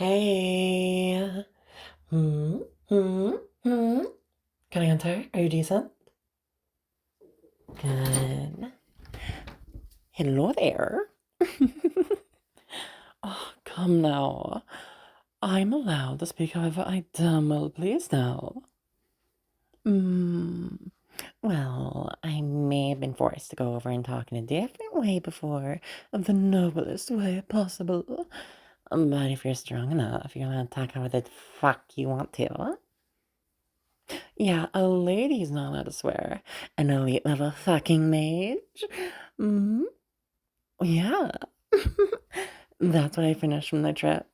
Hey. Hmm. Hmm. Hmm. Can I enter? Are you decent? Good. Hello there. Oh, come now. I'm allowed to speak however I damn well please now. Hmm. Well, I may have been forced to go over and talk in a different way before, the noblest way possible. But if you're strong enough, you're allowed to talk however the fuck you want to. Yeah, a lady's not allowed to swear. An elite level fucking mage. Mm, yeah. That's what I finished from the trip.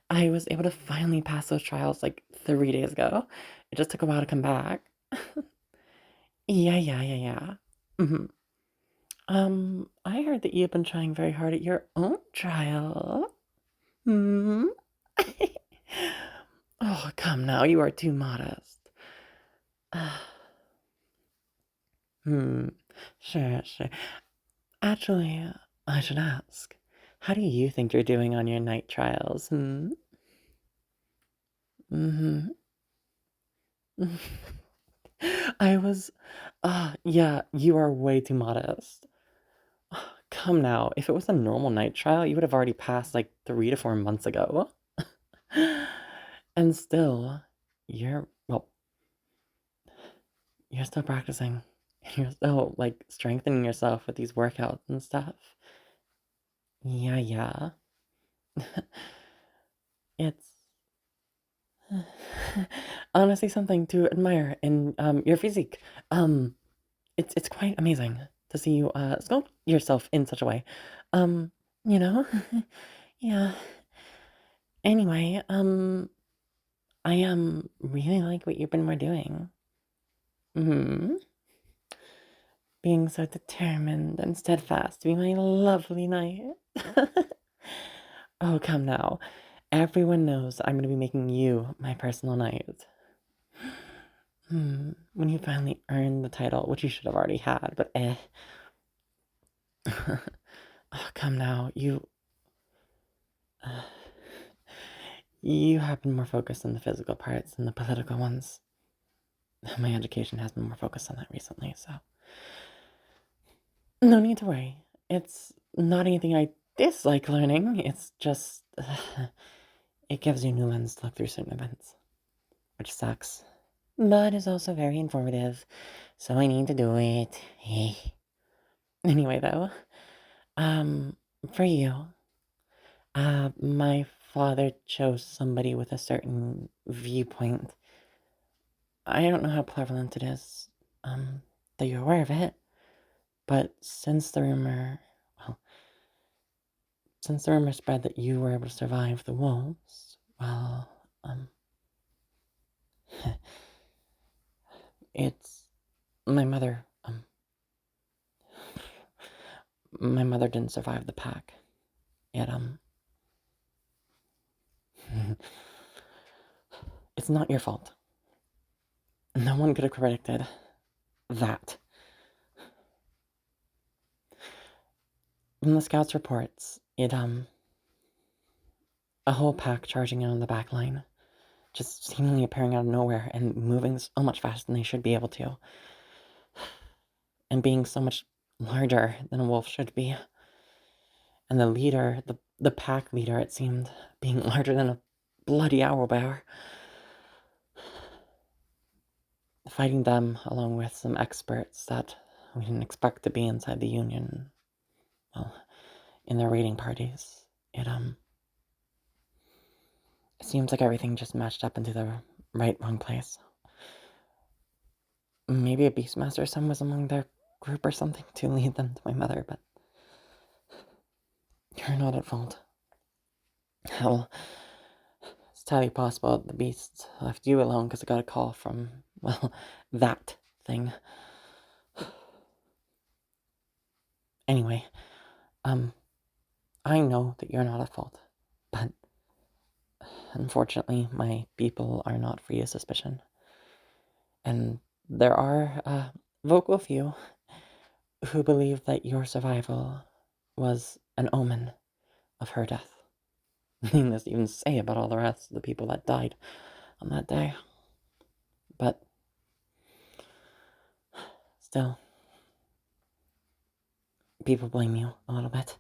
I was able to finally pass those trials like 3 days ago. It just took a while to come back. Yeah. hmm I heard that you've been trying very hard at your own trial. Hmm. Oh, come now, you are too modest. Hmm. Sure. Actually, I should ask, how do you think you're doing on your night trials? Hmm? Mm-hmm. I was, yeah, you are way too modest. Come now, if it was a normal night trial, you would have already passed like 3 to 4 months ago. And still, well, you're still practicing. You're still like strengthening yourself with these workouts and stuff. Yeah. It's honestly something to admire in your physique. Um, it's quite amazing to see you sculpt yourself in such a way. Um, you know, yeah. Anyway, I really like what you've been doing. Hmm. Being so determined and steadfast to be my lovely knight. Oh, come now. Everyone knows I'm going to be making you my personal knight. When you finally earn the title, which you should have already had, but eh. Oh, come now, uh, you have been more focused on the physical parts than the political ones. My education has been more focused on that recently, so no need to worry. It's not anything I dislike learning. It's just it gives you new lens to look through certain events, which sucks, but is also very informative. So I need to do it. Hey. Anyway, though, um, for you. My father chose somebody with a certain viewpoint. I don't know how prevalent it is, that you're aware of it, but since the rumor spread that you were able to survive the wolves, well, it's my mother, my mother didn't survive the pack. It, it's not your fault. No one could have predicted that. From the scouts' reports, a whole pack charging out on the back line, just seemingly appearing out of nowhere and moving so much faster than they should be able to, and being so much larger than a wolf should be. And the leader, the pack leader, it seemed, being larger than a bloody owlbear. Fighting them along with some experts that we didn't expect to be inside the Union, well, in their raiding parties. It seems like everything just matched up into the wrong place. Maybe a Beastmaster son was among their group or something to lead them to my mother, but you're not at fault. Hell, it's entirely possible the beast left you alone because it got a call from, well, that thing. Anyway, I know that you're not at fault, but unfortunately, my people are not free of suspicion. And there are a vocal few who believe that your survival was an omen of her death. needless to even say about all the rest of the people that died on that day. But still, people blame you a little bit.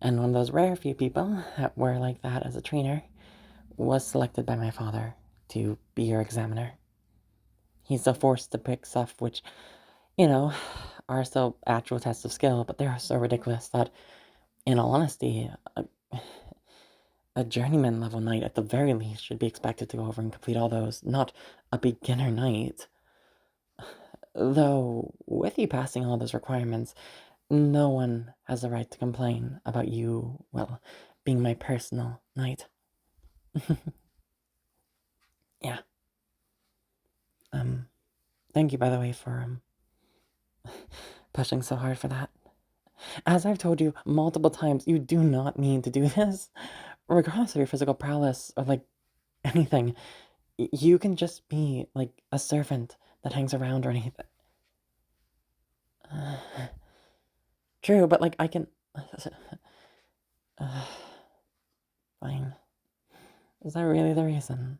And one of those rare few people that were like that as a trainer was selected by my father to be your examiner. He's so forced to pick stuff which, are still actual tests of skill, but they're so ridiculous that, in all honesty, a journeyman level knight at the very least should be expected to go over and complete all those, not a beginner knight. Though, with you passing all those requirements, no one has the right to complain about you, well, being my personal knight. Yeah. Thank you, by the way, for pushing so hard for that. As I've told you multiple times, you do not need to do this, regardless of your physical prowess or, like, anything. You can just be, like, a servant that hangs around or anything. True, but, like, I can... Fine. Is that really the reason?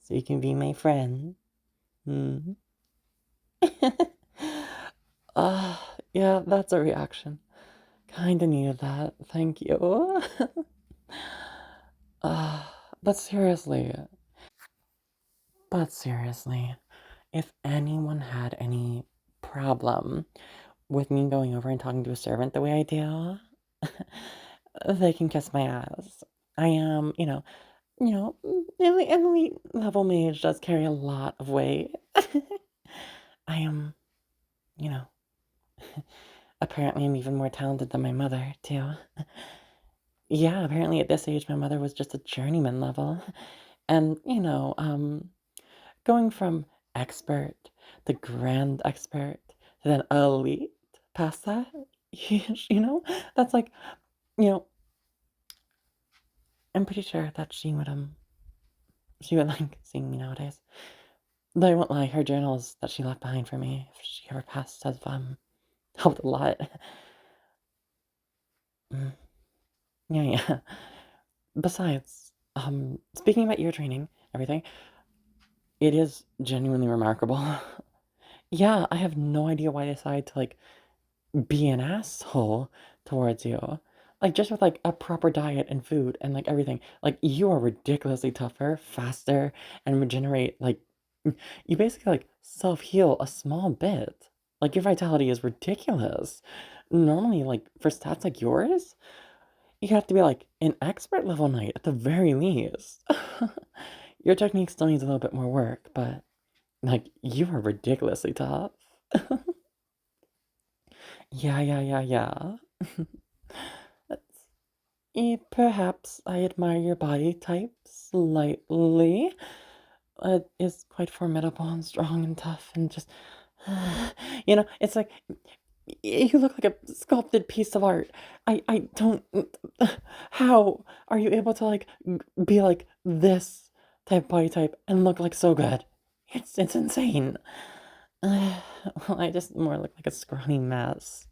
So you can be my friend? Hmm? Yeah, that's a reaction. Kinda needed that. Thank you. But seriously, if anyone had any problem with me going over and talking to a servant the way I do, they can kiss my ass. I am, elite level mage does carry a lot of weight. I am, you know, apparently I'm even more talented than my mother, too. Yeah, apparently at this age, my mother was just a journeyman level. And, going from expert to grand expert to then elite past that, that's like, you know, I'm pretty sure that she would like seeing me nowadays. Though I won't lie, her journals that she left behind for me, if she ever passed, have helped a lot. Mm, yeah, yeah. Besides, speaking about your training, everything, it is genuinely remarkable. Yeah, I have no idea why I decided to, like, be an asshole towards you. Like, just with, like, a proper diet and food and, like, everything. Like, you are ridiculously tougher, faster, and regenerate, like, you basically, like, self-heal a small bit. Like, your vitality is ridiculous. Normally, like, for stats like yours, you have to be, like, an expert level knight at the very least. Your technique still needs a little bit more work, but, like, you are ridiculously tough. Yeah. Perhaps I admire your body type slightly. It is quite formidable and strong and tough and just, it's like you look like a sculpted piece of art. I don't. How are you able to, like, be like this type of body type and look like so good? It's insane. Well, I just more look like a scrawny mess.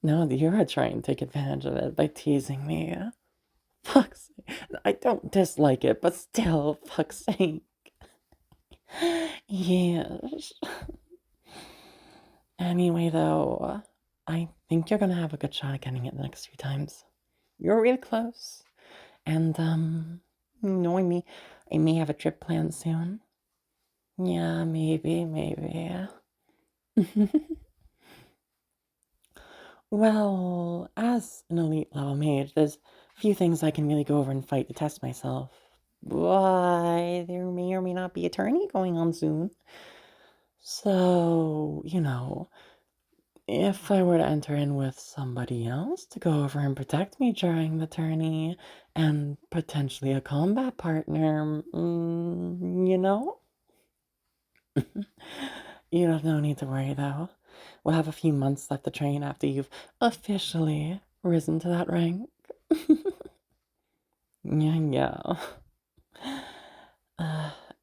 No, you're trying to take advantage of it by teasing me. Fuck's sake. I don't dislike it, but still, fuck's sake. Yes. Anyway, though, I think you're gonna have a good shot at getting it the next few times. You're really close. And, knowing me, I may have a trip planned soon. Yeah, maybe. Well, as an elite level mage, there's few things I can really go over and fight to test myself. But there may or may not be a tourney going on soon. So, if I were to enter in with somebody else to go over and protect me during the tourney, and potentially a combat partner, you have no need to worry though. We'll have a few months left to train after you've officially risen to that rank. Yeah.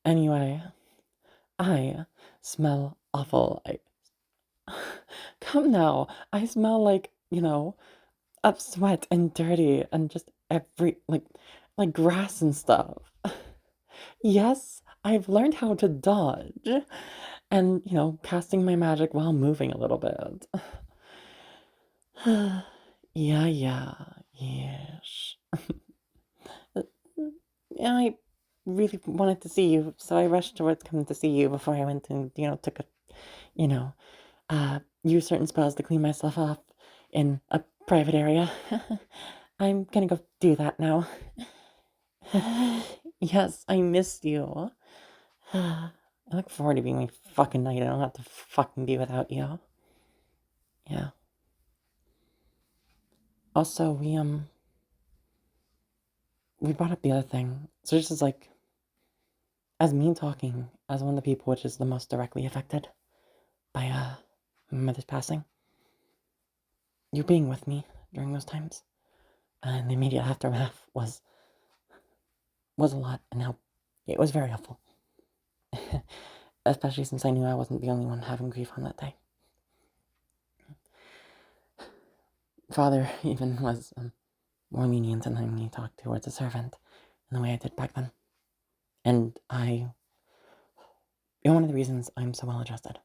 Anyway, I smell awful. Come now. I smell like, of sweat and dirty and just like grass and stuff. Yes, I've learned how to dodge and, casting my magic while moving a little bit. Yeah, yeah, yes. Yeah, I really wanted to see you, so I rushed towards coming to see you before I went and, took a, you know, use certain spells to clean myself off in a private area. I'm gonna go do that now. Yes, I missed you. I look forward to being my fucking night. I don't have to fucking be without you. Yeah. Also, we brought up the other thing. So this is like, as me talking as one of the people which is the most directly affected by my mother's passing, you being with me during those times, and the immediate aftermath was a lot, and how it was very helpful. Especially since I knew I wasn't the only one having grief on that day. Father even was more lenient in letting me talk towards a servant in the way I did back then. And one of the reasons I'm so well adjusted,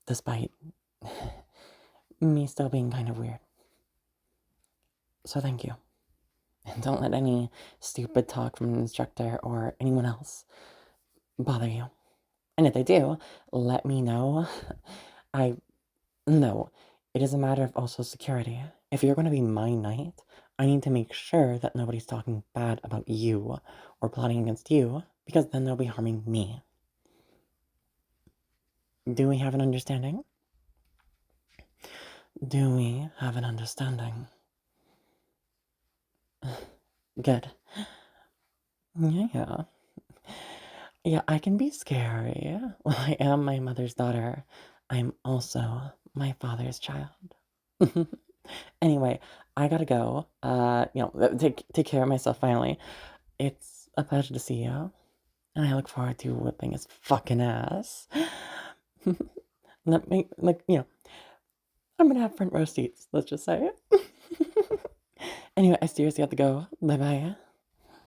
despite me still being kind of weird. So thank you. And don't let any stupid talk from an instructor or anyone else bother you. And if they do, let me know. No, it is a matter of also security. If you're going to be my knight, I need to make sure that nobody's talking bad about you or plotting against you, because then they'll be harming me. Do we have an understanding? Do we have an understanding? Good. Yeah. Yeah, I can be scary. Well, I am my mother's daughter. I'm also my father's child. Anyway, I gotta go. Take care of myself finally. It's a pleasure to see you, and I look forward to whipping his fucking ass. Let me, I'm gonna have front row seats, let's just say. Anyway, I seriously have to go. Bye bye.